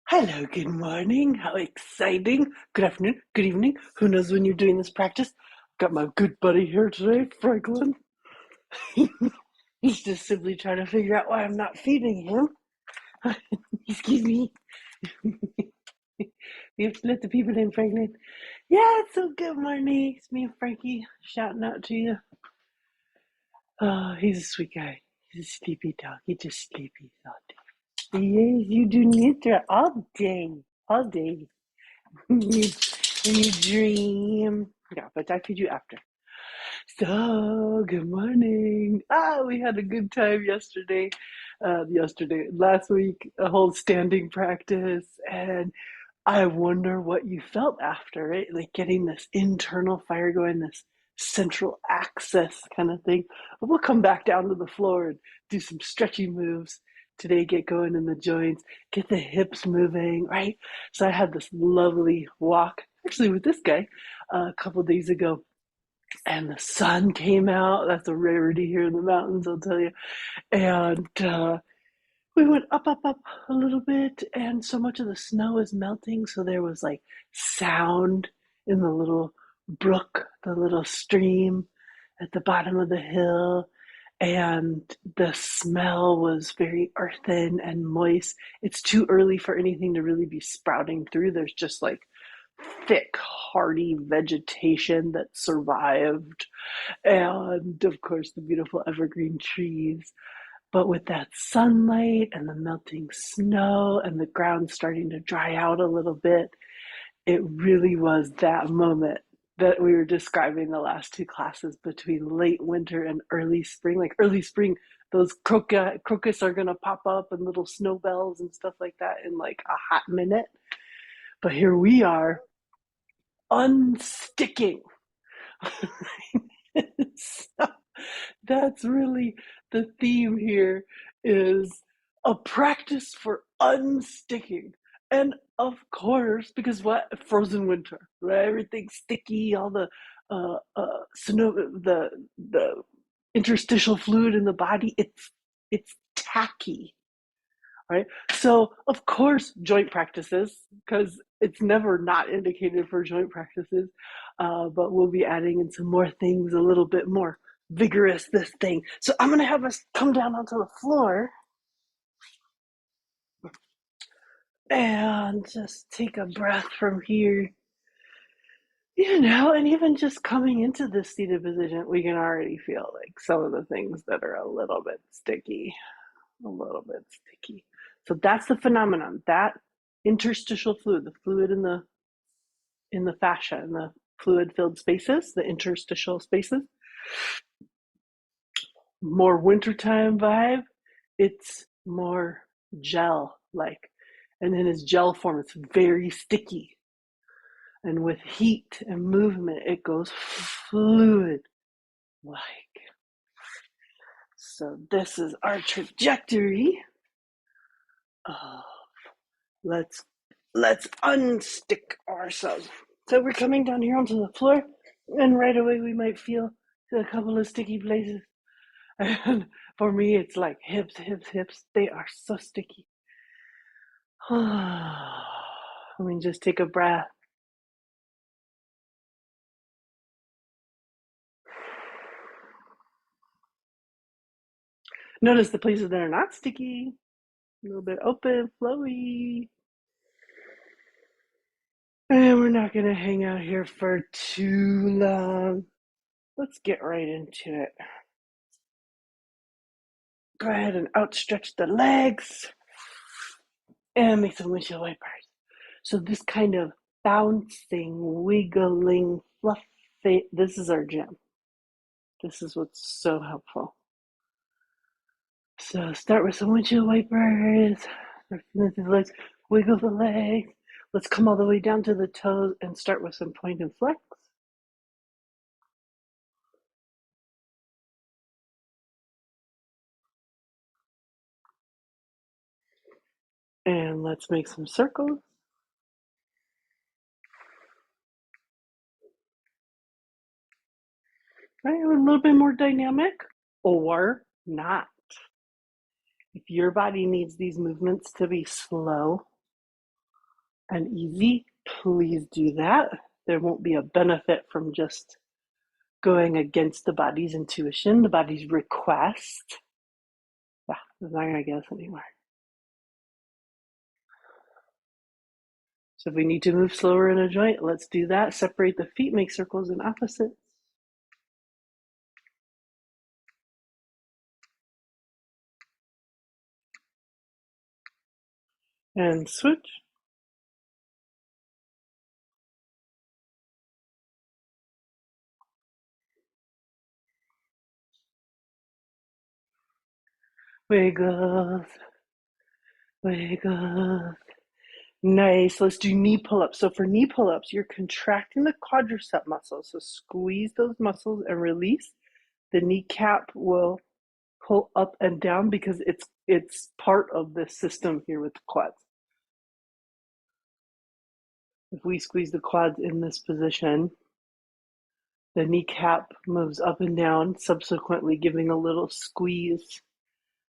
Hello, good morning. How exciting. Good afternoon, good evening. Who knows when you're doing this practice? Got my good buddy here today, Franklin. He's just simply trying to figure out why I'm not feeding him. Excuse me. We have to let the people in, Franklin. Yeah, so good morning. It's me and Frankie shouting out to you. Oh, he's a sweet guy. He's a sleepy dog. He just sleepy all day. Yes, you do Nidra all day. All day. you dream. Yeah, but I feed you after. So, good morning. We had a good time yesterday. Last week, a whole standing practice. And I wonder what you felt after, right? Like getting this internal fire going, this central axis kind of thing. But we'll come back down to the floor and do some stretchy moves today, get going in the joints, get the hips moving, right? So I had this lovely walk, actually with this guy, a couple of days ago, and the sun came out. That's a rarity here in the mountains, I'll tell you. And we went up a little bit, and so much of the snow is melting. So there was like sound in the little brook, the little stream at the bottom of the hill. And the smell was very earthen and moist. It's too early for anything to really be sprouting through. There's just like thick, hardy vegetation that survived. And of course, the beautiful evergreen trees. But with that sunlight and the melting snow and the ground starting to dry out a little bit, it really was that moment that we were describing the last two classes between late winter and early spring. Like early spring, those crocus are going to pop up and little snowbells and stuff like that in like a hot minute. But here we are unsticking. So that's really the theme here is a practice for unsticking. And of course, because what frozen winter, right? Everything's sticky, all the snow, the interstitial fluid in the body, it's tacky, right? So of course, joint practices, because it's never not indicated for joint practices, but we'll be adding in some more things, a little bit more vigorous this thing. So I'm gonna have us come down onto the floor and just take a breath from here. And even just coming into this seated position, we can already feel like some of the things that are a little bit sticky, a little bit sticky. So that's the phenomenon. That interstitial fluid, the fluid in the fascia, in the fluid-filled spaces, the interstitial spaces, more wintertime vibe. It's more gel-like, and in its gel form, it's very sticky. And with heat and movement, it goes fluid-like. So this is our trajectory of let's let's unstick ourselves. So we're coming down here onto the floor, and right away we might feel a couple of sticky places. And for me, it's like hips, hips, hips. They are so sticky. I mean, just take a breath. Notice the places that are not sticky, a little bit open, flowy. And we're not going to hang out here for too long. Let's get right into it. Go ahead and outstretch the legs and make some windshield wipers. So this kind of bouncing, wiggling, fluffy, this is our gym. This is what's so helpful. So start with some windshield wipers. Let's wiggle the legs. Let's come all the way down to the toes and start with some point and flex. And let's make some circles. Right, a little bit more dynamic or not. If your body needs these movements to be slow, and easy, please do that. There won't be a benefit from just going against the body's intuition, the body's request. It's not going to get us anywhere. So if we need to move slower in a joint, let's do that. Separate the feet, make circles in opposites. And switch. Wiggles, wiggles. Nice. Let's do knee pull-ups. So for knee pull-ups, you're contracting the quadricep muscles. So squeeze those muscles and release. The kneecap will pull up and down because it's part of this system here with the quads. If we squeeze the quads in this position, the kneecap moves up and down, subsequently giving a little squeeze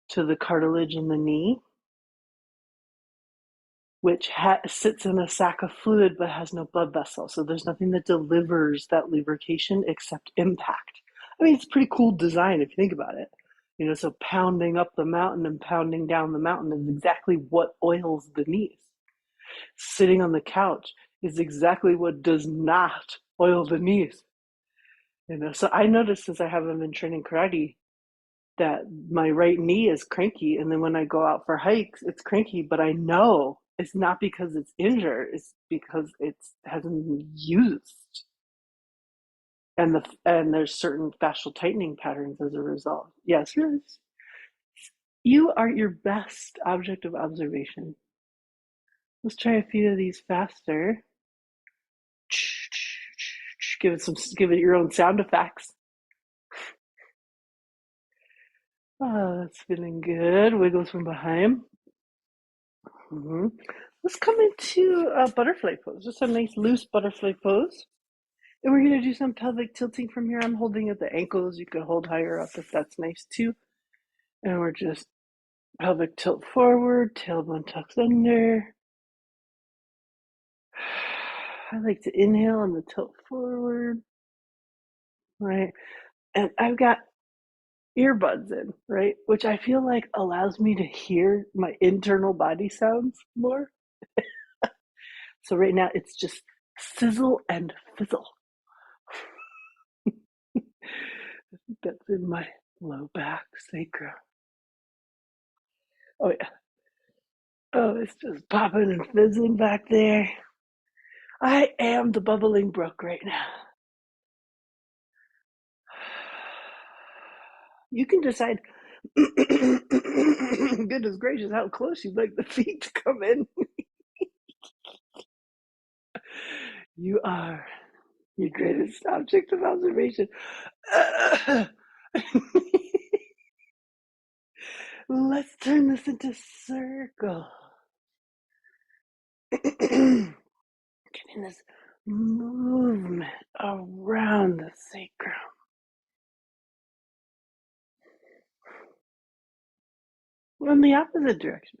to the cartilage in the knee, which sits in a sac of fluid but has no blood vessel. So there's nothing that delivers that lubrication except impact. I mean, it's a pretty cool design if you think about it. So pounding up the mountain and pounding down the mountain is exactly what oils the knees. Sitting on the couch is exactly what does not oil the knees. So I noticed since I haven't been training karate that my right knee is cranky, and then when I go out for hikes, it's cranky. But I know it's not because it's injured; it's because it hasn't been used, and there's certain fascial tightening patterns as a result. Yes, yes. You are your best object of observation. Let's try a few of these faster. Give it your own sound effects. Oh, that's feeling good. Wiggles from behind. Mm-hmm. Let's come into a butterfly pose. Just a nice loose butterfly pose. And we're going to do some pelvic tilting from here. I'm holding at the ankles. You can hold higher up if that's nice too. And we're just pelvic tilt forward, tailbone tucks under. I like to inhale on the tilt forward. Right. And I've got earbuds in, right? Which I feel like allows me to hear my internal body sounds more. So right now it's just sizzle and fizzle. That's in my low back sacrum. Oh yeah. Oh, it's just popping and fizzling back there. I am the bubbling brook right now. You can decide, goodness gracious, how close you'd like the feet to come in. You are your greatest object of observation. Let's turn this into circle. Getting this movement around the sacrum. In the opposite direction.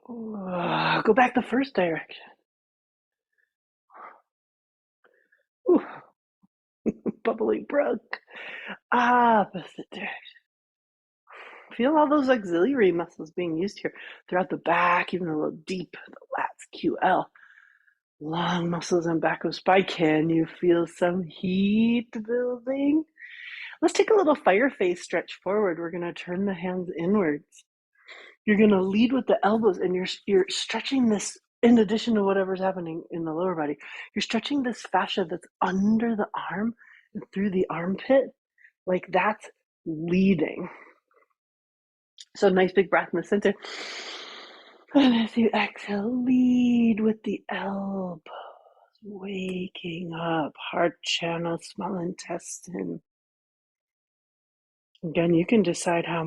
Go back the first direction. Ooh, bubbly brook. Opposite direction. Feel all those auxiliary muscles being used here throughout the back, even a little deep, the lats, QL. Long muscles on back of spine. Can you feel some heat building? Let's take a little fire face stretch forward. We're going to turn the hands inwards. You're going to lead with the elbows, and you're stretching this in addition to whatever's happening in the lower body. You're stretching this fascia that's under the arm and through the armpit, like that's leading. So nice big breath in the center. And as you exhale, lead with the elbows, waking up, heart channel, small intestine. Again, you can decide how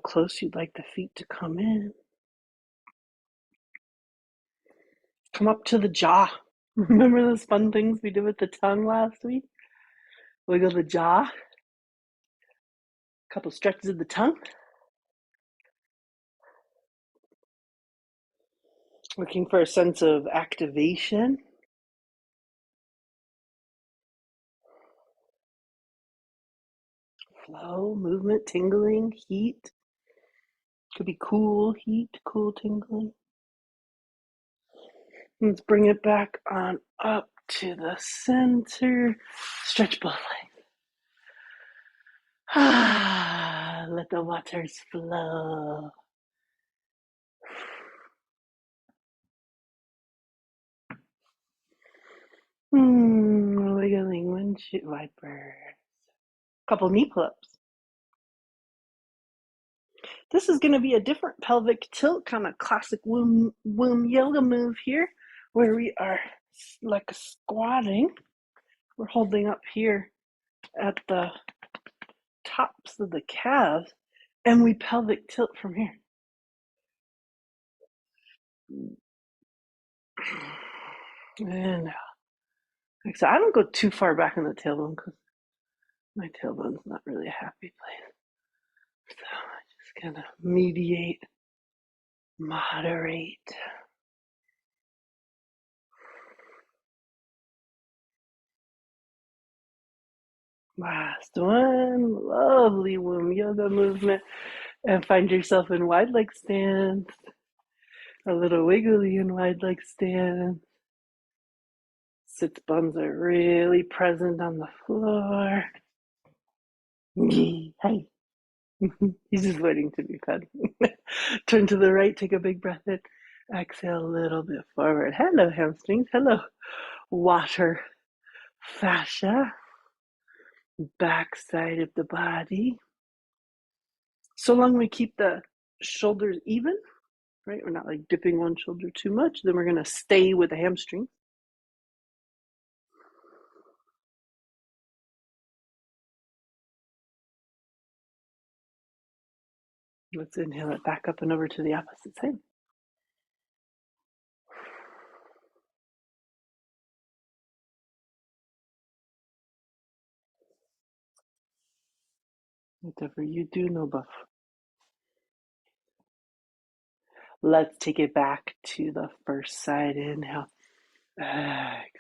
close you'd like the feet to come in. Come up to the jaw. Remember those fun things we did with the tongue last week? Wiggle the jaw, a couple stretches of the tongue, looking for a sense of activation, flow, movement, tingling, heat. Could be cool heat, cool tingling. Let's bring it back on up to the center. Stretch both legs. Ah, let the waters flow. Wiggling windshield wipers. Couple knee pull-ups. This is going to be a different pelvic tilt, kind of classic womb yoga move here, where we are like squatting. We're holding up here at the tops of the calves, and we pelvic tilt from here. And like I said, I don't go too far back in the tailbone because my tailbone's not really a happy place. So I just kind of mediate, moderate. Last one, lovely womb yoga movement, and find yourself in wide leg stance, a little wiggly in wide leg stance. Sits bones are really present on the floor. Hey, he's just waiting to be fed. Turn to the right, take a big breath in. Exhale a little bit forward. Hello, hamstrings. Hello, water fascia, back side of the body. So long we keep the shoulders even, right? We're not like dipping one shoulder too much. Then we're going to stay with the hamstring. Let's inhale it back up and over to the opposite side. Whatever you do, no buff. Let's take it back to the first side. Inhale. Exhale.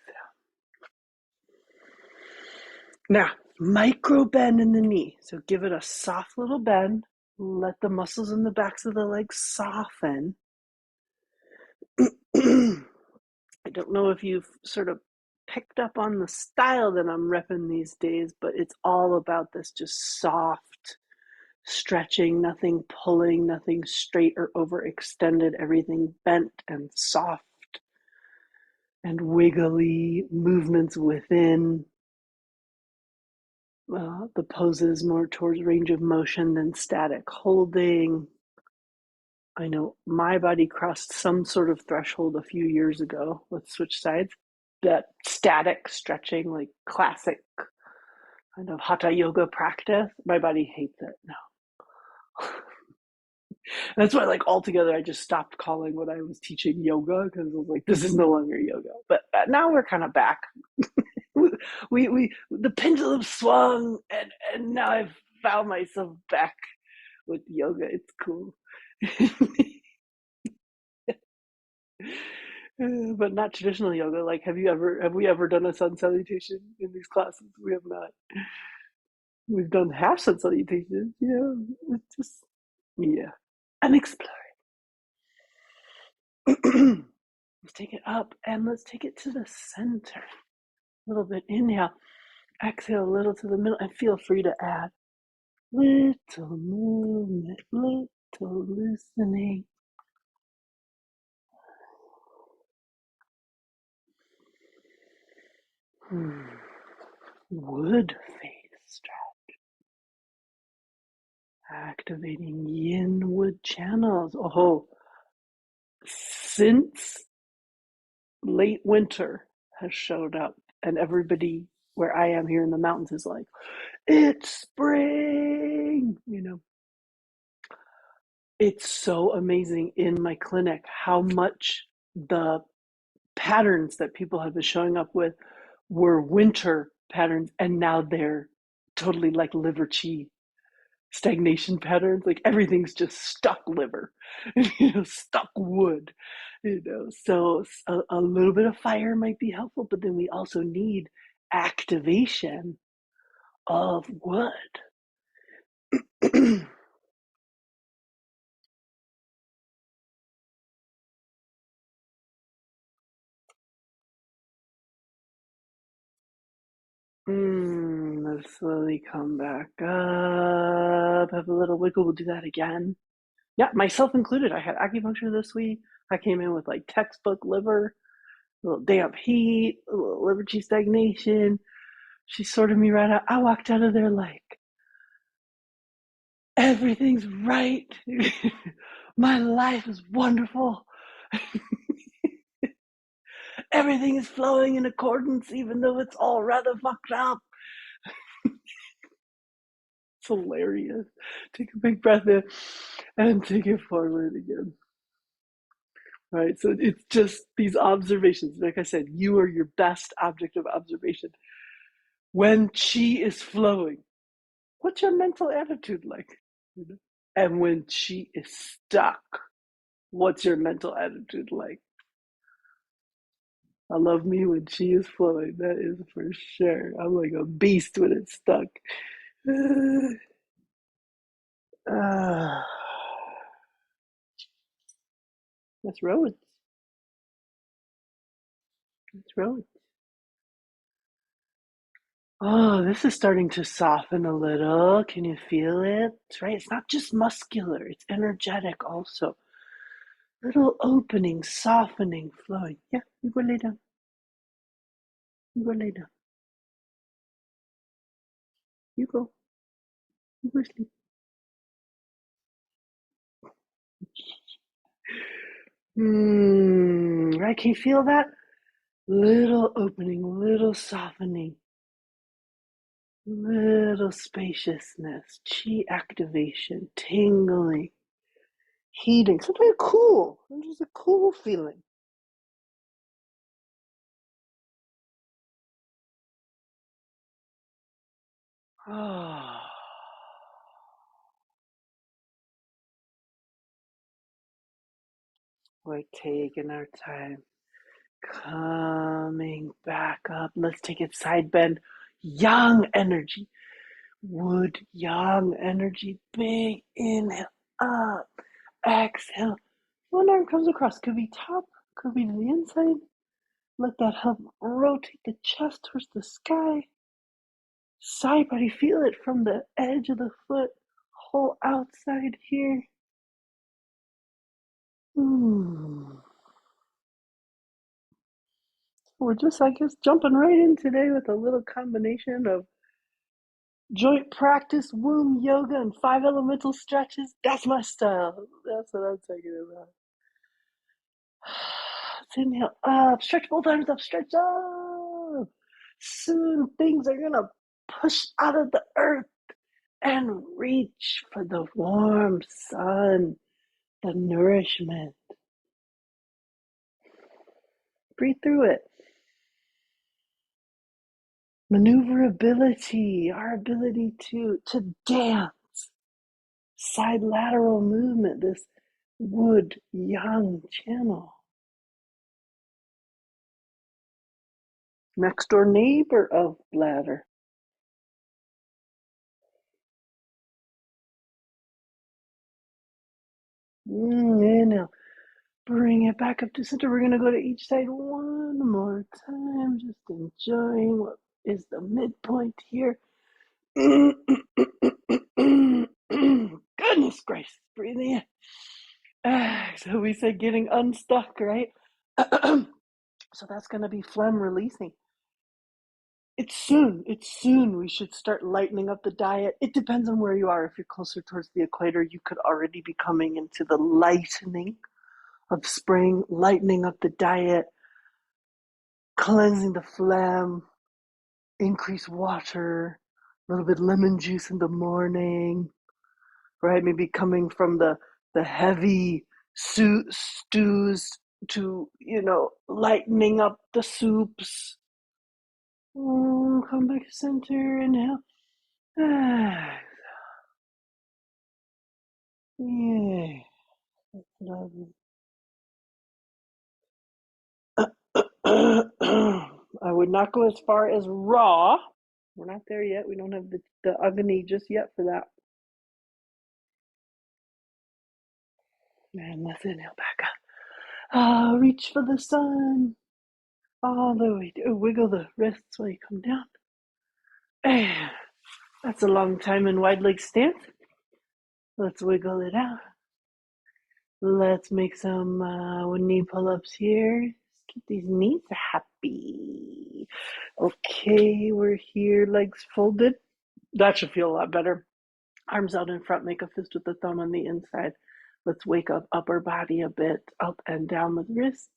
Now, micro bend in the knee. So give it a soft little bend. Let the muscles in the backs of the legs soften. I don't know if you've sort of picked up on the style that I'm repping these days, but it's all about this just soft stretching, nothing pulling, nothing straight or overextended, everything bent and soft and wiggly movements within the poses more towards range of motion than static holding. I know my body crossed some sort of threshold a few years ago. Let's switch sides. That static stretching, like classic kind of hatha yoga practice, my body hates it now. That's why, like, altogether, I just stopped calling what I was teaching yoga because I was like, this is no longer yoga. But now we're kind of back. The pendulum swung, and now I've found myself back with yoga. It's cool. But not traditional yoga. Like, have we ever done a sun salutation in these classes? We have not. We've done half sun salutations. It's just yeah, and explore. Let's take it up and let's take it to the center. A little bit. Inhale, exhale a little to the middle, and feel free to add little movement, little loosening. Wood face stretch. Activating yin wood channels. Oh, since late winter has showed up, and everybody where I am here in the mountains is like, it's spring. It's so amazing in my clinic how much the patterns that people have been showing up with were winter patterns, and now they're totally like liver chi stagnation patterns. Like everything's just stuck liver, stuck wood. So a little bit of fire might be helpful, but then we also need activation of wood. Let's slowly come back up. Have a little wiggle. We'll do that again. Yeah, myself included. I had acupuncture this week. I came in with like textbook liver, a little damp heat, a little liver chi stagnation. She sorted me right out. I walked out of there like, everything's right. My life is wonderful. Everything is flowing in accordance, even though it's all rather fucked up. It's hilarious. Take a big breath in and take it forward again. Right? So it's just these observations. Like I said, you are your best object of observation. When chi is flowing, what's your mental attitude like? And when chi is stuck, what's your mental attitude like? I love me when chi is flowing. That is for sure. I'm like a beast when it's stuck. Uh, that's roads. That's roads. Oh, this is starting to soften a little. Can you feel it? That's right. It's not just muscular, it's energetic also. Little opening, softening, flowing. Yeah, you go lay down. You go lay down. You go. You go sleep. Right? Can you feel that? Little opening, little softening, little spaciousness, chi activation, tingling, heating. Sometimes cool. Just a cool feeling. Oh, we're taking our time. Coming back up. Let's take it side bend. Yang energy. Wood yang energy. Big inhale. Up. Exhale. One arm comes across. Could be top. Could be to the inside. Let that help rotate the chest towards the sky. Side body. Feel it from the edge of the foot. Whole outside here. We're just, I guess, jumping right in today with a little combination of joint practice, womb yoga, and five elemental stretches. That's my style. That's what I'm talking about. Let's inhale up, stretch both arms up, stretch up. Soon things are gonna push out of the earth and reach for the warm sun, the nourishment. Breathe through it. Maneuverability, our ability to dance, side lateral movement, this wood yang channel. Next door neighbor of bladder. Inhale. Bring it back up to center. We're going to go to each side one more time. Just enjoying what is the midpoint here. Goodness gracious. Breathing in. So we said getting unstuck, right? So that's going to be phlegm releasing. It's soon we should start lightening up the diet. It depends on where you are. If you're closer towards the equator, you could already be coming into the lightening of spring, lightening up the diet, cleansing the phlegm, increase water, a little bit lemon juice in the morning, right? Maybe coming from the heavy stews, lightening up the soups. Come back to center, inhale. Ah, yay. Lovely. I would not go as far as raw. We're not there yet. We don't have the agony just yet for that. And let's inhale back up. Reach for the sun. All the way. Wiggle the wrists while you come down. And that's a long time in wide leg stance. Let's wiggle it out. Let's make some knee pull-ups here. Let's keep these knees happy. Okay, we're here, legs folded. That should feel a lot better. Arms out in front, make a fist with the thumb on the inside. Let's wake up upper body a bit, up and down with wrists.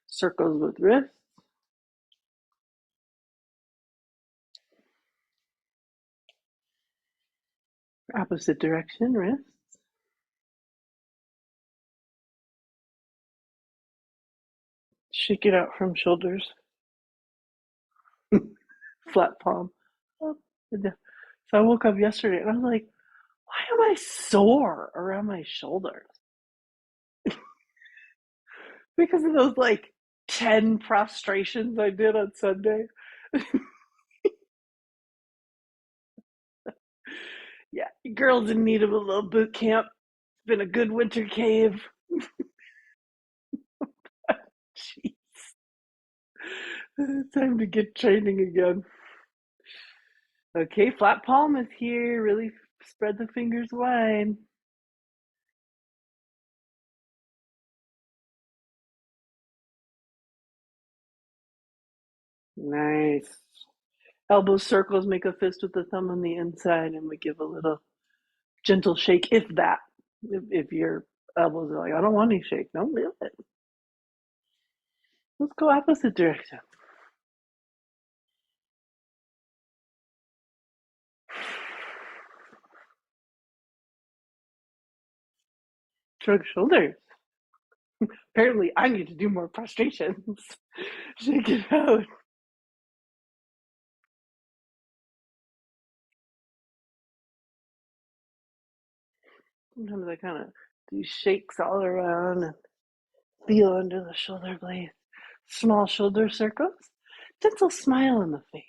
Circles with wrists. Opposite direction, wrists. Shake it out from shoulders. Flat palm. Up and down. So I woke up yesterday and I was like, why am I sore around my shoulders? Because of those 10 prostrations I did on Sunday. Yeah, girls in need of a little boot camp. It's been a good winter cave. Jeez. Time to get training again. Okay, flat palm is here. Really spread the fingers wide. Nice. Elbow circles, make a fist with the thumb on the inside, and we give a little gentle shake, if that. If your elbows are like, I don't want any shake. Don't feel it. Let's go opposite direction. Shrug shoulders. Apparently, I need to do more prostrations. Shake it out. Sometimes I kind of do shakes all around and feel under the shoulder blades. Small shoulder circles. Gentle smile on the face.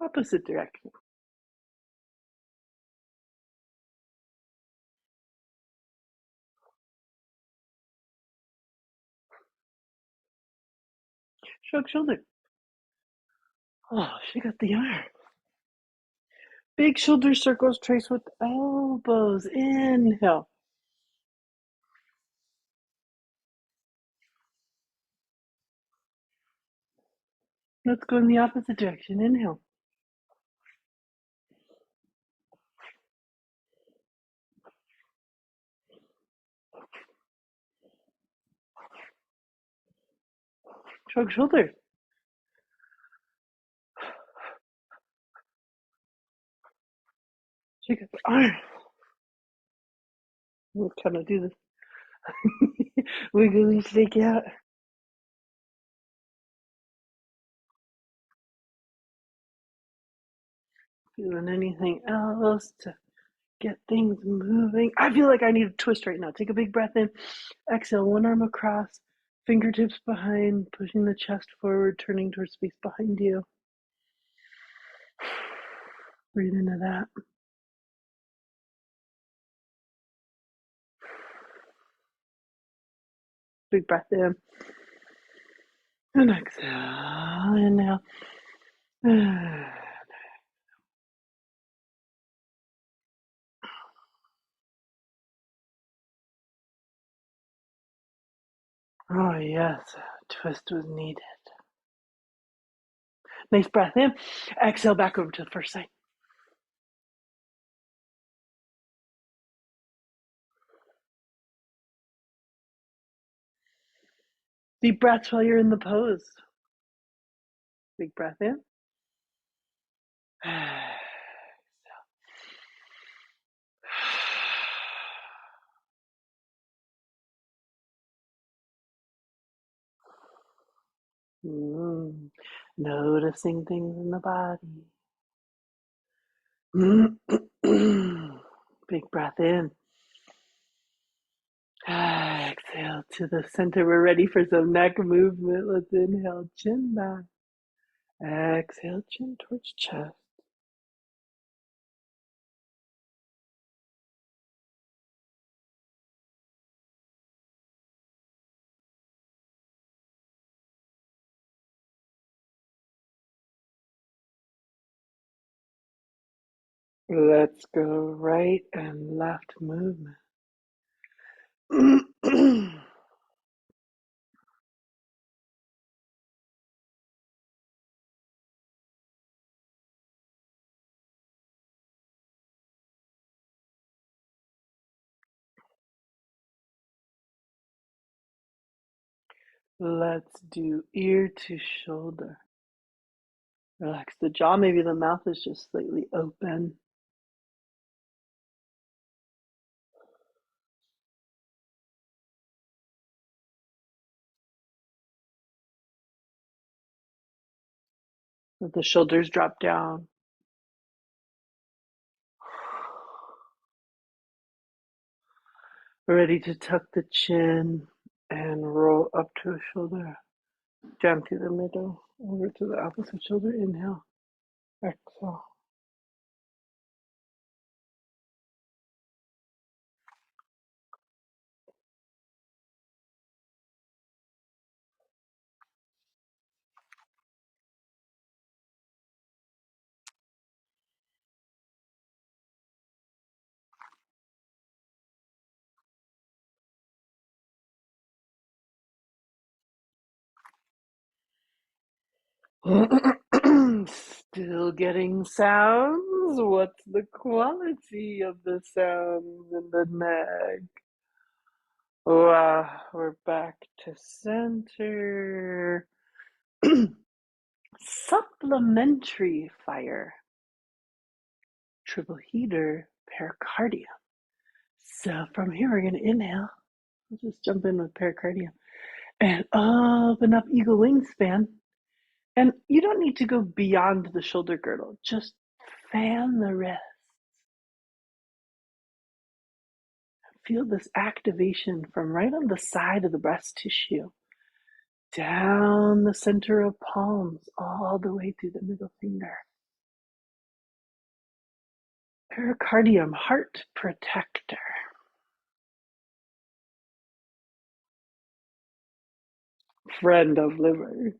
Opposite direction. Shrug shoulder. Oh, she got the arm. Big shoulder circles trace with elbows. Inhale. Let's go in the opposite direction. Inhale. Shrug shoulders. She got the arm. We'll kind of do this. Wiggly shake out. Feeling anything else to get things moving. I feel like I need a twist right now. Take a big breath in. Exhale, one arm across, fingertips behind, pushing the chest forward, turning towards space behind you. Breathe into that. Big breath in. And exhale. Inhale. Oh, yes. Twist was needed. Nice breath in. Exhale back over to the first side. Deep breaths while you're in the pose. Big breath in. Mm. Noticing things in the body. Big breath in. Exhale to the center. We're ready for some neck movement. Let's inhale, chin back. Exhale, chin towards chest. Let's go right and left movement. Let's do ear to shoulder. Relax the jaw. Maybe the mouth is just slightly open. Let the shoulders drop down. We're ready to tuck the chin and roll up to a shoulder. Down to the middle. Over to the opposite shoulder. Inhale. Exhale. Still getting sounds? What's the quality of the sounds in the neck? Wow, we're back to center. Supplementary fire. Triple heater, pericardium. So from here, we're going to inhale. We'll just jump in with pericardium and open up eagle wingspan. And you don't need to go beyond the shoulder girdle. Just fan the wrist. Feel this activation from right on the side of the breast tissue, down the center of palms, all the way through the middle finger. Pericardium, heart protector. Friend of liver.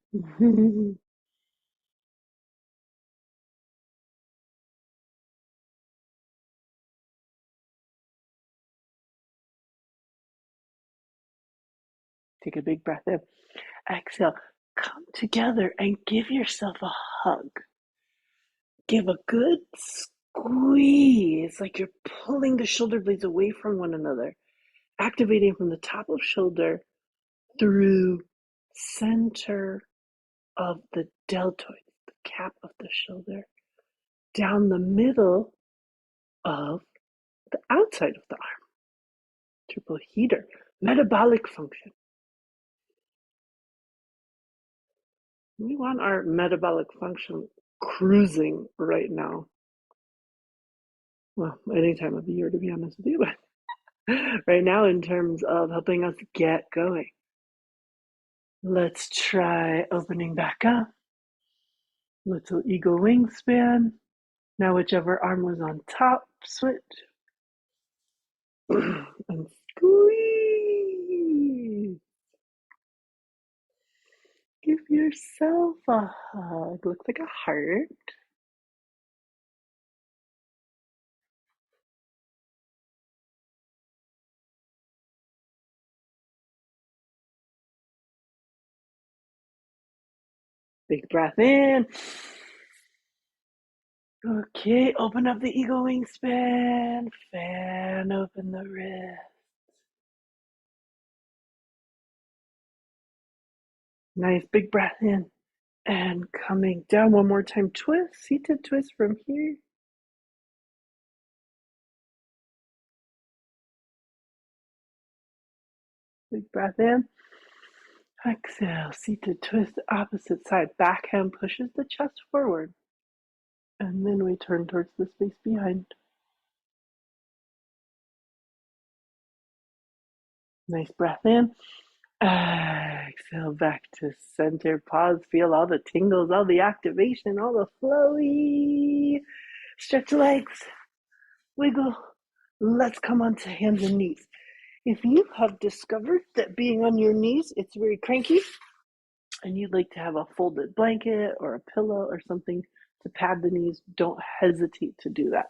Take a big breath in. Exhale. Come together and give yourself a hug. Give a good squeeze, like you're pulling the shoulder blades away from one another, activating from the top of shoulder through center of the deltoid, the cap of the shoulder, down the middle of the outside of the arm. Triple heater, metabolic function. We want our metabolic function cruising right now. Well, any time of the year, to be honest with you, but right now, in terms of helping us get going. Let's try opening back up. Little eagle wingspan. Now, whichever arm was on top, switch. And squeeze. Give yourself a hug. Looks like a heart. Big breath in. Okay, open up the eagle wingspan. Fan open the wrist. Nice big breath in. And coming down one more time, twist, seated twist from here. Big breath in. Exhale, seated twist, opposite side. Backhand pushes the chest forward. And then we turn towards the space behind. Nice breath in. Exhale back to center. Pause. Feel all the tingles, all the activation, all the flowy. Stretch legs. Wiggle. Let's come onto hands and knees. If you have discovered that being on your knees, it's very cranky, and you'd like to have a folded blanket or a pillow or something to pad the knees, don't hesitate to do that.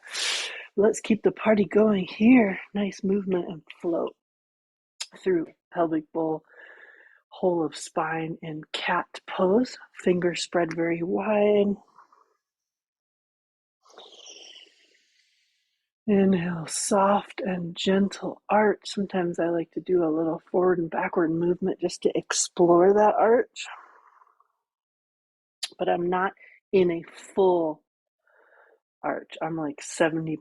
Let's keep the party going here. Nice movement and float through pelvic bowl, whole of spine in cat pose. Fingers spread very wide. Inhale, soft and gentle arch. Sometimes I like to do a little forward and backward movement just to explore that arch. But I'm not in a full arch. I'm like 70%.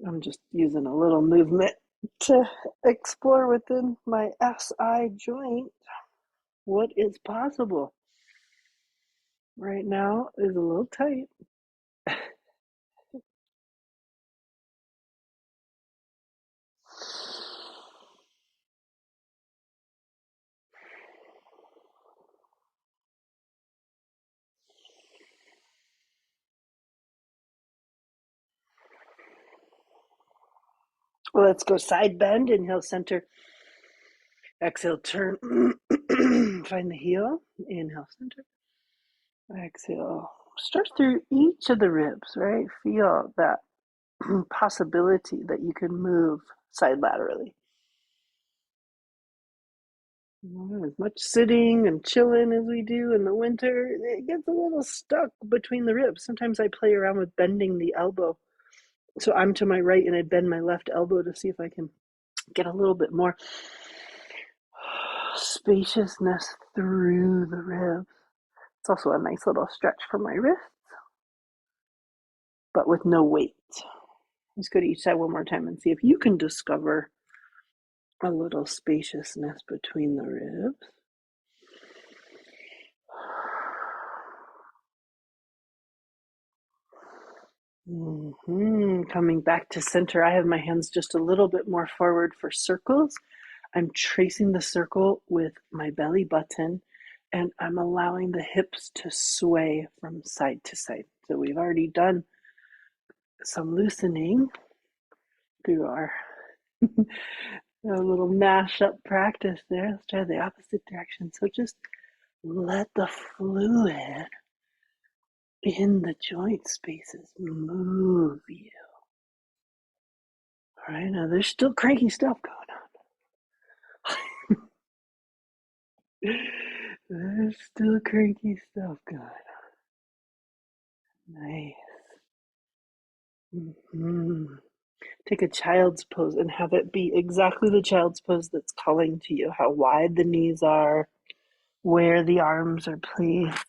I'm just using a little movement to explore within my SI joint what is possible. Right now is a little tight. Well, let's go side bend. Inhale, center. Exhale, turn. Find the heel. Inhale, center. Exhale. Stretch through each of the ribs, right? Feel that possibility that you can move side laterally. As much sitting and chilling as we do in the winter, it gets a little stuck between the ribs. Sometimes I play around with bending the elbow. So I'm to my right and I bend my left elbow to see if I can get a little bit more spaciousness through the ribs. It's also a nice little stretch for my wrists, but with no weight. Let's go to each side one more time and see if you can discover a little spaciousness between the ribs. Coming back to center, I have my hands just a little bit more forward for circles. I'm tracing the circle with my belly button, and I'm allowing the hips to sway from side to side. So we've already done some loosening through our little mash-up practice there. Let's try the opposite direction. So just let the fluid in the joint spaces move you. All right, now there's still cranky stuff going on. There's still cranky stuff going on. Nice. Take a child's pose and have it be exactly the child's pose that's calling to you. How wide the knees are, where the arms are placed.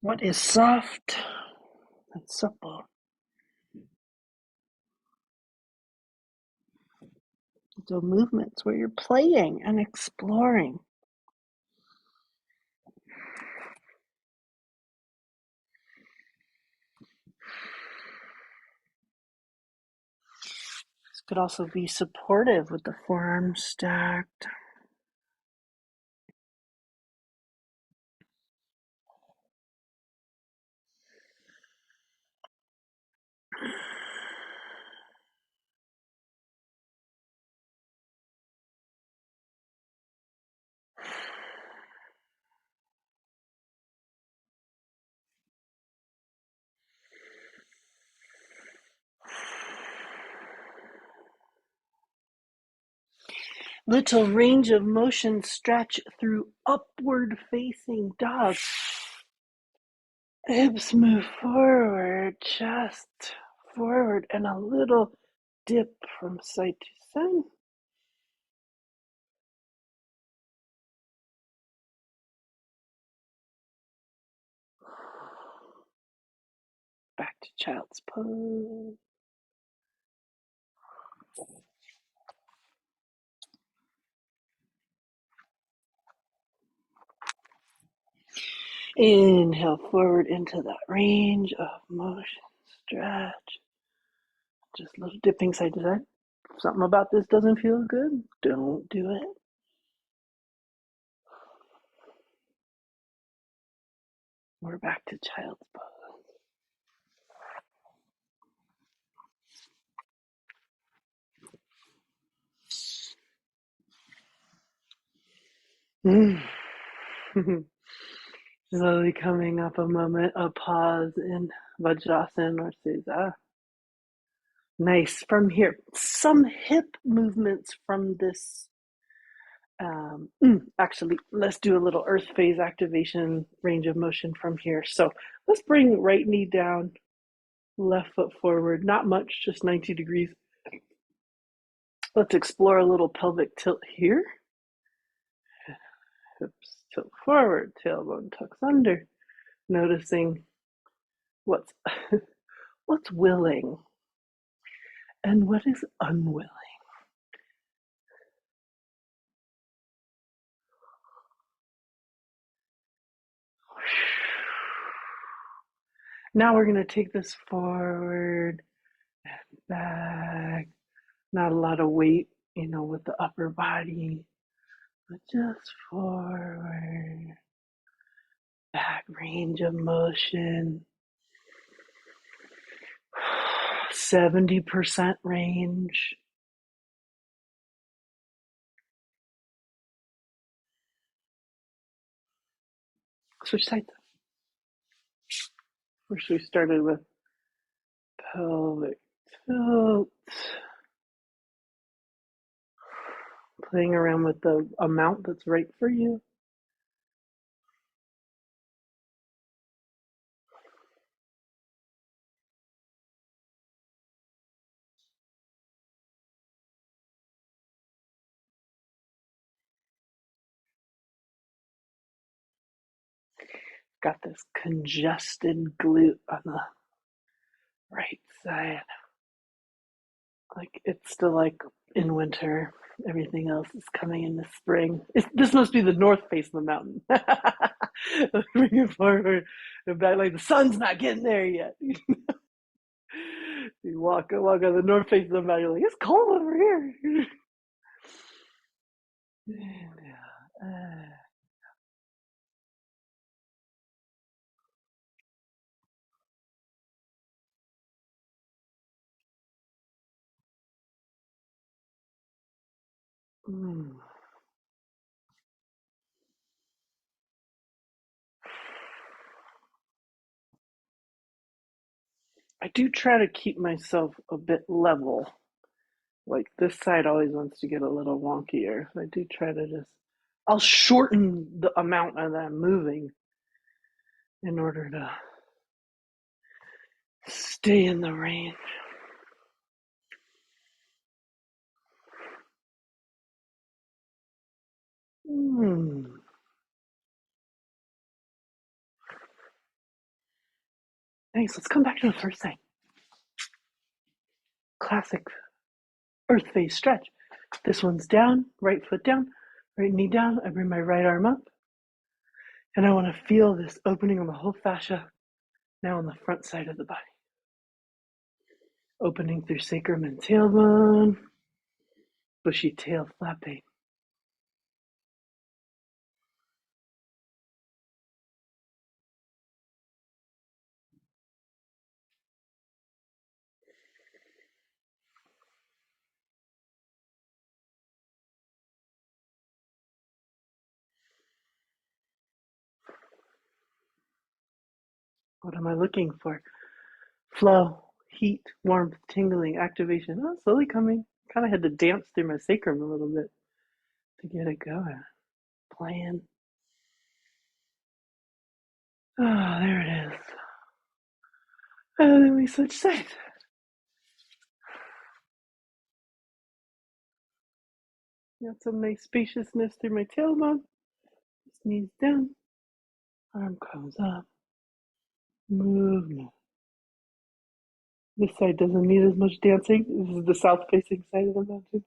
What is soft and supple. So movements where you're playing and exploring. This could also be supportive with the forearms stacked. Little range of motion stretch through upward facing dog. Hips move forward, chest forward, and a little dip from side to side. Back to child's pose. Inhale forward into that range of motion. Stretch. Just a little dipping side to side. If something about this doesn't feel good, don't do it. We're back to child's pose. Slowly coming up a moment, a pause in Vajrasan or Sesa. Nice. From here, some hip movements from this. Actually, let's do a little earth phase activation range of motion from here. So let's bring right knee down, left foot forward. Not much, just 90 degrees. Let's explore a little pelvic tilt here. Hips tilt forward, tailbone tucks under. Noticing what's what's willing and what is unwilling. Now we're going to take this forward and back. Not a lot of weight, with the upper body, but just forward, back range of motion. 70% range. Switch sides. First we started with pelvic tilt. Playing around with the amount that's right for you. Got this congested glute on the right side. Like it's still like in winter. Everything else is coming in the spring. This must be the north face of the mountain. Bring it forward and back. Like the sun's not getting there yet. You walk on the north face of the mountain. You're like, it's cold over here. Mm. I do try to keep myself a bit level. Like this side always wants to get a little wonkier. So I do try to I'll shorten the amount that I'm moving in order to stay in the range. Thanks. Let's come back to the first thing. Classic earth phase stretch. This one's down, right foot down, right knee down. I bring my right arm up. And I want to feel this opening on the whole fascia now on the front side of the body. Opening through sacrum and tailbone. Bushy tail flapping. What am I looking for? Flow, heat, warmth, tingling, activation. Oh, slowly coming. Kind of had to dance through my sacrum a little bit to get it going. Playing. Oh, there it is. And then we switch sides. Got some nice spaciousness through my tailbone. Knees down. Arm comes up. Movement. This side doesn't need as much dancing. This is the south facing side of the mountain.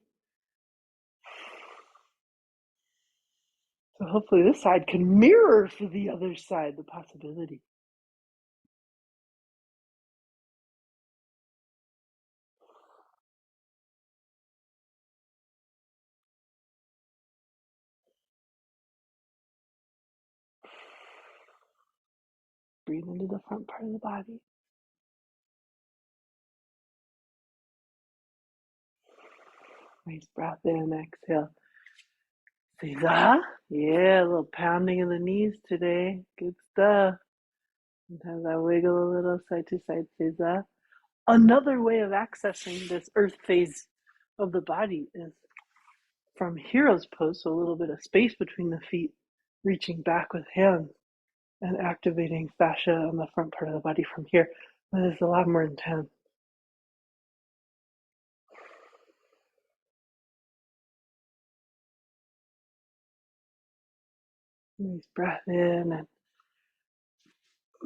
So hopefully this side can mirror for the other side the possibility. Breathe into the front part of the body. Nice breath in, exhale. Seiza. Yeah, a little pounding in the knees today. Good stuff. Sometimes I wiggle a little side to side. Seiza. Another way of accessing this earth phase of the body is from hero's pose, so a little bit of space between the feet, reaching back with hands and activating fascia on the front part of the body from here. But it's a lot more intense. Nice breath in and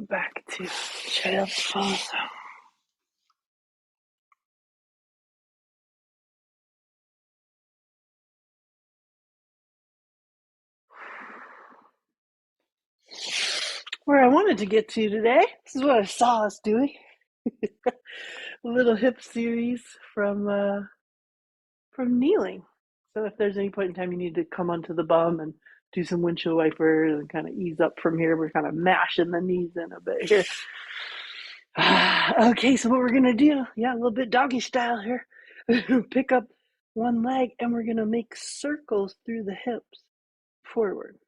back to child's pose. Where I wanted to get to today, this is what I saw us doing. A little hip series from kneeling. So if there's any point in time you need to come onto the bum and do some windshield wipers and kind of ease up from here, we're kind of mashing the knees in a bit here. Okay, so what we're gonna do, yeah, a little bit doggy style here. Pick up one leg and we're gonna make circles through the hips forward.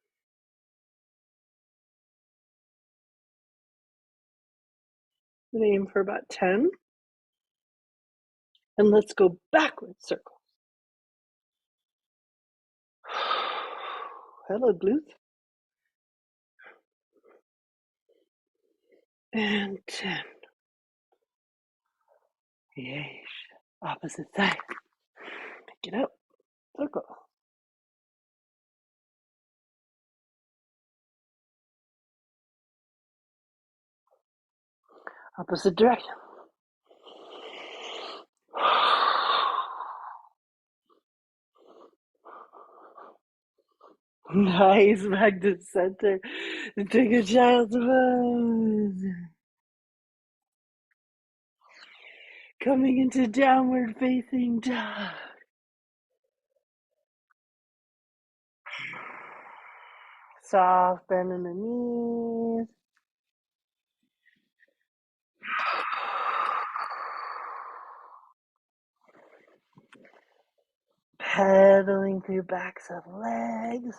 I'm gonna aim for about 10. And let's go backwards circle. Hello, glutes. And 10. Yes. Opposite side. Pick it up. Circle. Opposite direction. Nice. Back to center. Take a child's pose. Coming into downward facing dog. Soft bend in the knees. Pedaling through backs of legs.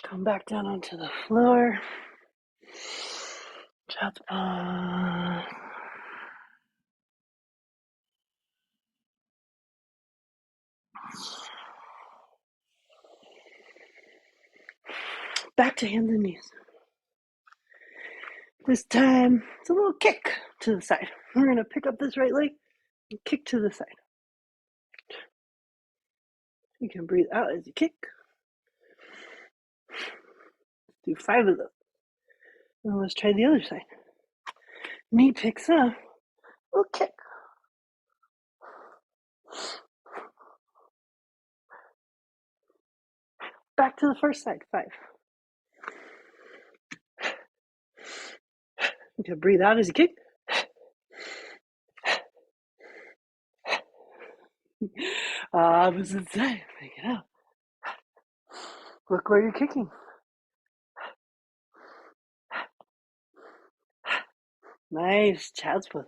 Come back down onto the floor. Child's pose. Back to hands and knees. This time, it's a little kick to the side. We're going to pick up this right leg and kick to the side. You can breathe out as you kick. Do 5 of those. Now let's try the other side. Knee picks up. Little kick. Back to the first side. 5. You can breathe out as you kick. Opposite side. Pick it up. Look where you're kicking. Nice. Child's pose.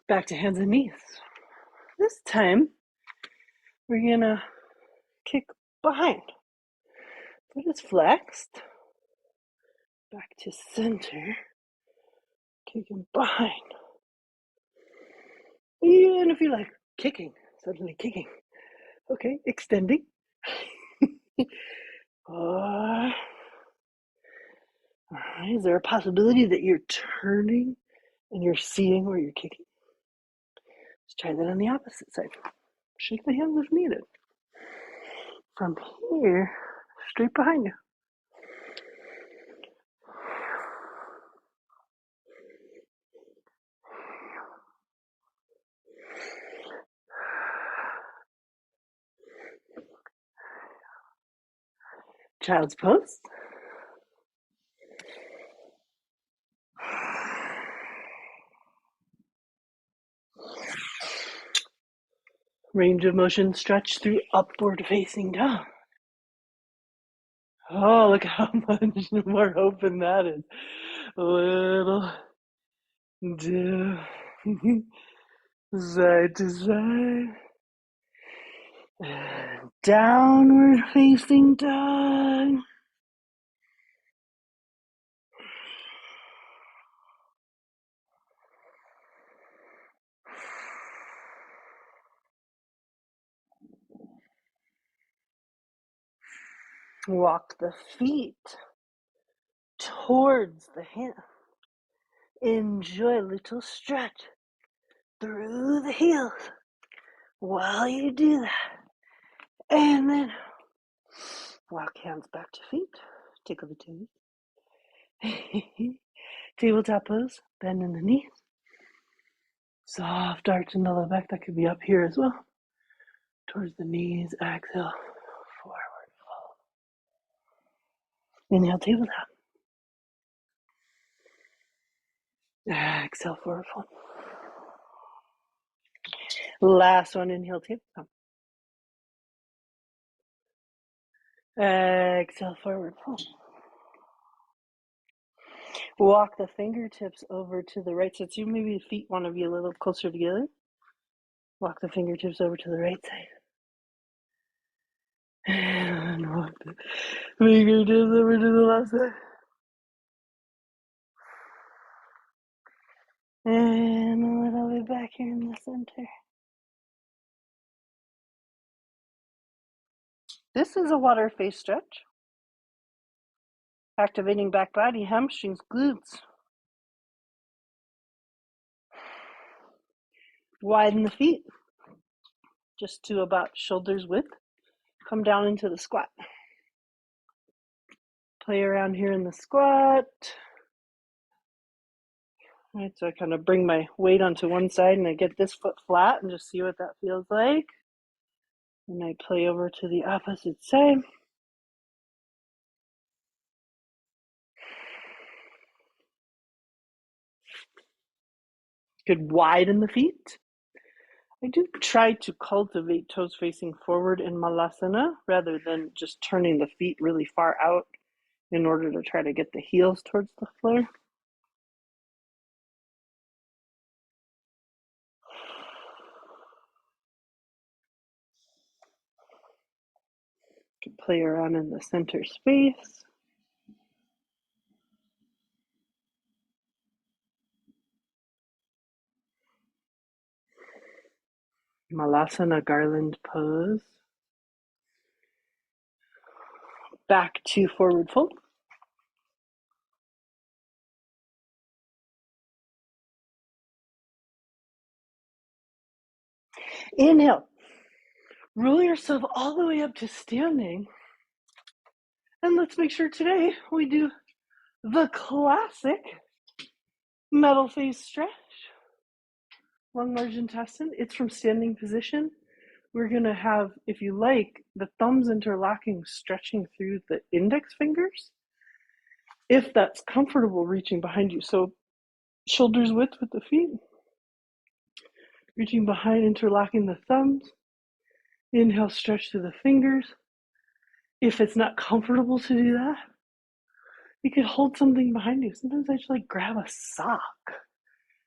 Back to hands and knees. This time, we're going to kick behind. Foot is flexed. Back to center. Kicking behind. Even if you like kicking, suddenly kicking. Okay, extending. Uh, is there a possibility that you're turning and you're seeing where you're kicking? Let's try that on the opposite side. Shake the hands if needed. From here, straight behind you. Child's pose. Range of motion stretch through upward facing dog. Oh, look how much more open that is. A little dip. Side to side. And downward facing dog. Walk the feet towards the hand. Enjoy a little stretch through the heels while you do that. And then walk hands back to feet. Tickle the toes. Tabletop pose. Bend in the knees. Soft arch in the low back. That could be up here as well. Towards the knees. Exhale. Forward fold. Inhale, tabletop. Exhale, forward fold. Last one, inhale, tabletop. Exhale, forward fold. Walk the fingertips over to the right side. So maybe the feet want to be a little closer together. Walk the fingertips over to the right side. And walk the fingertips over to the left side. And a little bit back here in the center. This is a water face stretch. Activating back body, hamstrings, glutes. Widen the feet just to about shoulders width. Come down into the squat. Play around here in the squat. Right, so I kind of bring my weight onto one side and I get this foot flat and just see what that feels like. And I play over to the opposite side. Could widen the feet. I do try to cultivate toes facing forward in Malasana rather than just turning the feet really far out in order to try to get the heels towards the floor. Could play around in the center space. Malasana garland pose. Back to forward fold. Inhale. Roll yourself all the way up to standing. And let's make sure today we do the classic metal face stretch. Long margin intestine. It's from standing position. We're going to have, if you like, the thumbs interlocking, stretching through the index fingers. If that's comfortable, reaching behind you. So shoulders width with the feet. Reaching behind, interlocking the thumbs. Inhale, stretch through the fingers. If it's not comfortable to do that, you could hold something behind you. Sometimes I just like grab a sock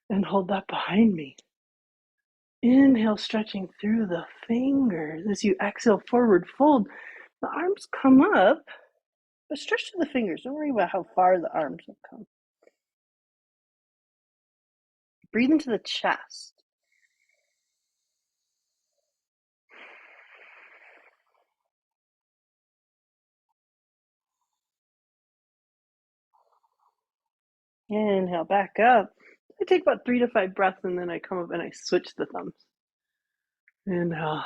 and hold that behind me. Inhale, stretching through the fingers. As you exhale, forward fold. The arms come up, but stretch to the fingers. Don't worry about how far the arms will come. Breathe into the chest. Inhale, back up. I take about 3 to 5 breaths and then I come up and I switch the thumbs. Inhale.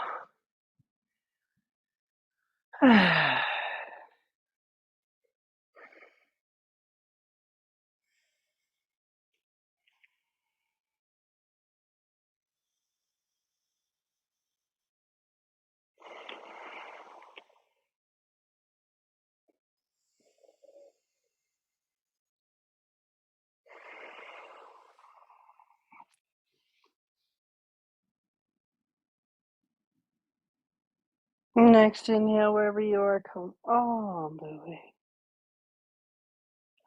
Next inhale, wherever you are, come all the way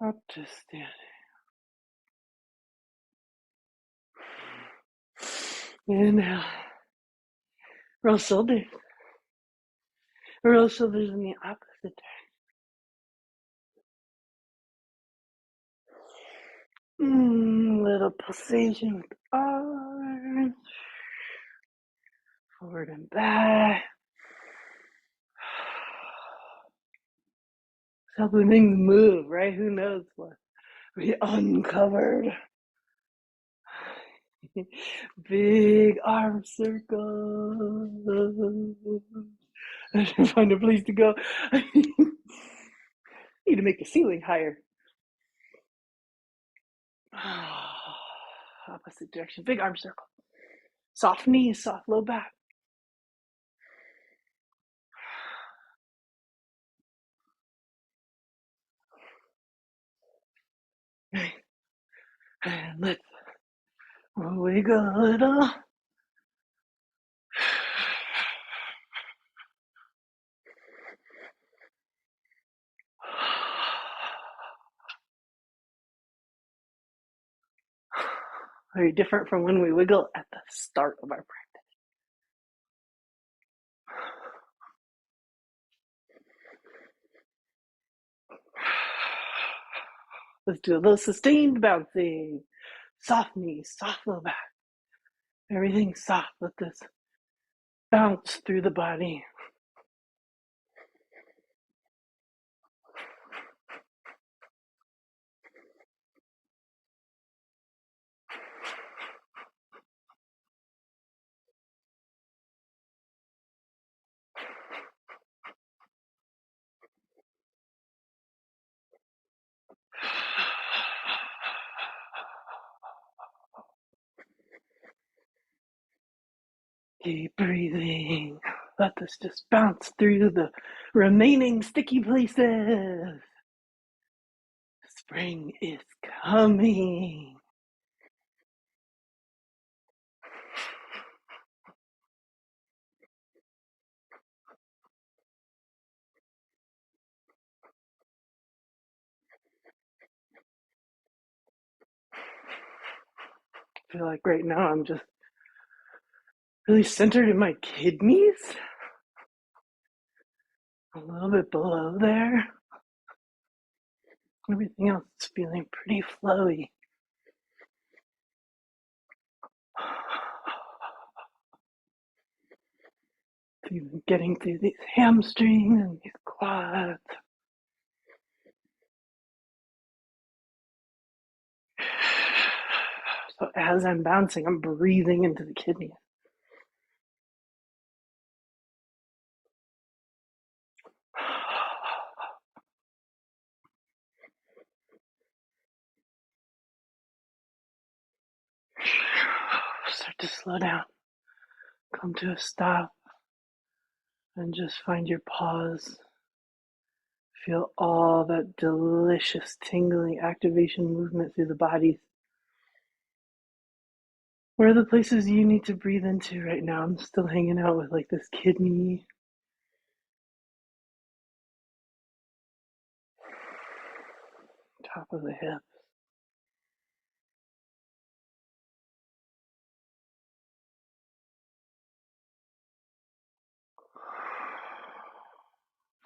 up to standing. Inhale. Roll shoulders. Roll shoulders in the opposite direction. Little pulsation with arms. Forward and back. Helping things move, right? Who knows what? We uncovered. Big arm circle. I should find a place to go. Need to make the ceiling higher. Opposite direction. Big arm circle. Soft knees, soft low back. And let's wiggle a little. Very different from when we wiggle at the start of our practice. Let's do a little sustained bouncing. Soft knees, soft low back. Everything's soft. Let this bounce through the body. Keep breathing. Let this just bounce through the remaining sticky places. Spring is coming. I feel like right now I'm just really centered in my kidneys. A little bit below there. Everything else is feeling pretty flowy. Getting through these hamstrings and these quads. So as I'm bouncing, I'm breathing into the kidneys. Start to slow down. Come to a stop and just find your pause. Feel all that delicious tingling activation movement through the body. Where are the places you need to breathe into right now? I'm still hanging out with like this kidney. Top of the hip.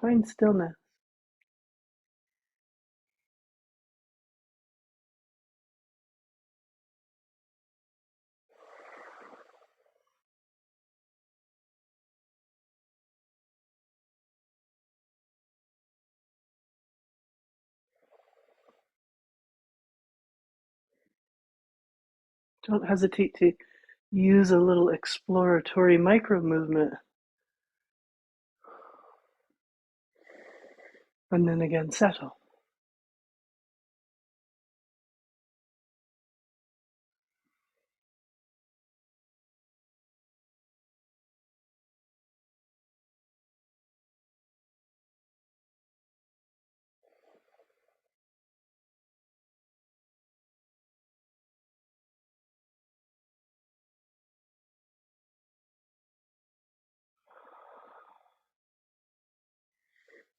Find stillness. Don't hesitate to use a little exploratory micro movement. And then again, settle.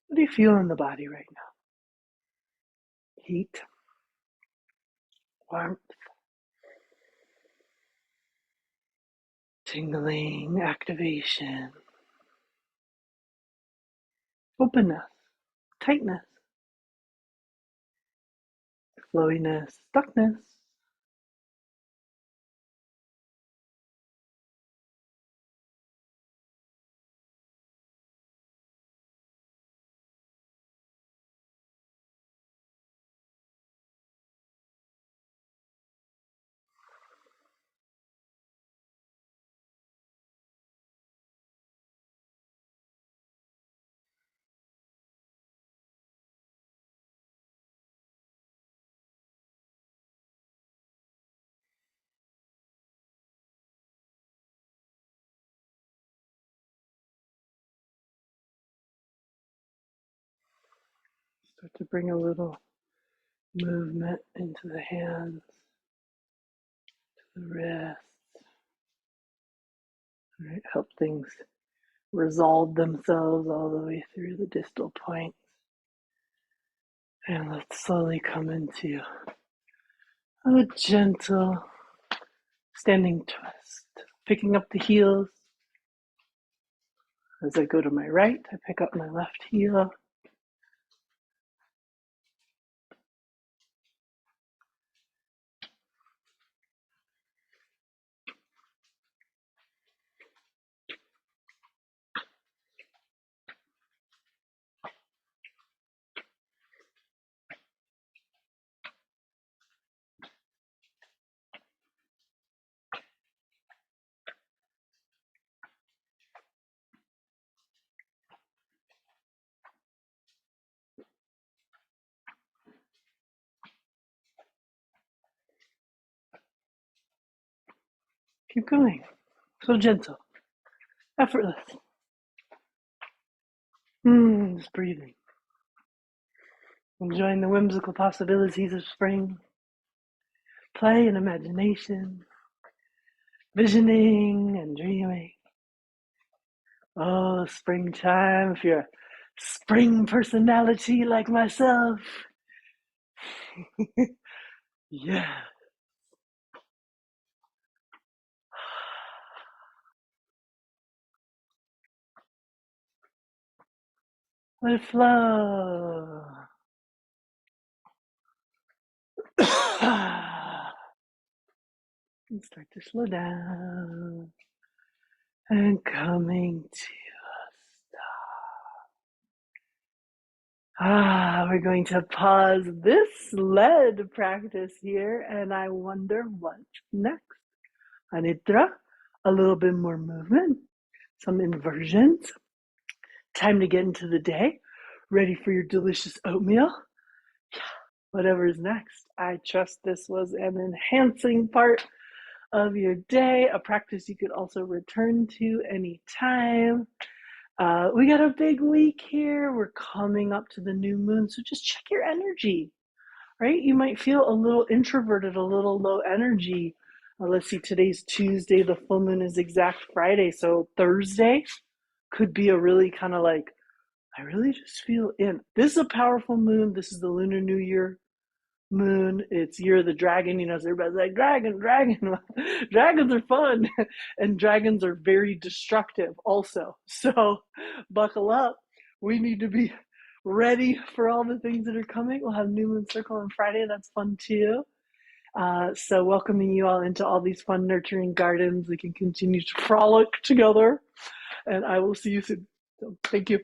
What do you feel in the body right now? Heat, warmth, tingling, activation, openness, tightness, flowiness, stuckness. Start to bring a little movement into the hands, the wrists. All right, help things resolve themselves all the way through the distal points. And let's slowly come into a gentle standing twist. Picking up the heels. As I go to my right, I pick up my left heel. Keep going. So gentle, effortless. Just breathing. Enjoying the whimsical possibilities of spring. Play and imagination. Visioning and dreaming. Oh, springtime. If you're a spring personality like myself. Yeah. Let it flow. And start to slow down. And coming to we're going to pause this lead practice here, and I wonder what's next. Anidra, a little bit more movement, some inversions. Time to get into the day. Ready for your delicious oatmeal? Yeah, whatever is next. I trust this was an enhancing part of your day, a practice you could also return to anytime. We got a big week here. We're coming up to the new moon, so just check your energy, right? You might feel a little introverted, a little low energy. Let's see, today's Tuesday, the full moon is exact Friday, so Thursday could be a really kind of like, I really just feel in. This is a powerful moon. This is the Lunar New Year moon. It's Year of the Dragon. You know, so everybody's like, dragon, dragon. Dragons are fun. And dragons are very destructive also. So buckle up. We need to be ready for all the things that are coming. We'll have New Moon Circle on Friday. That's fun too. So welcoming you all into all these fun, nurturing gardens. We can continue to frolic together. And I will see you soon. So thank you.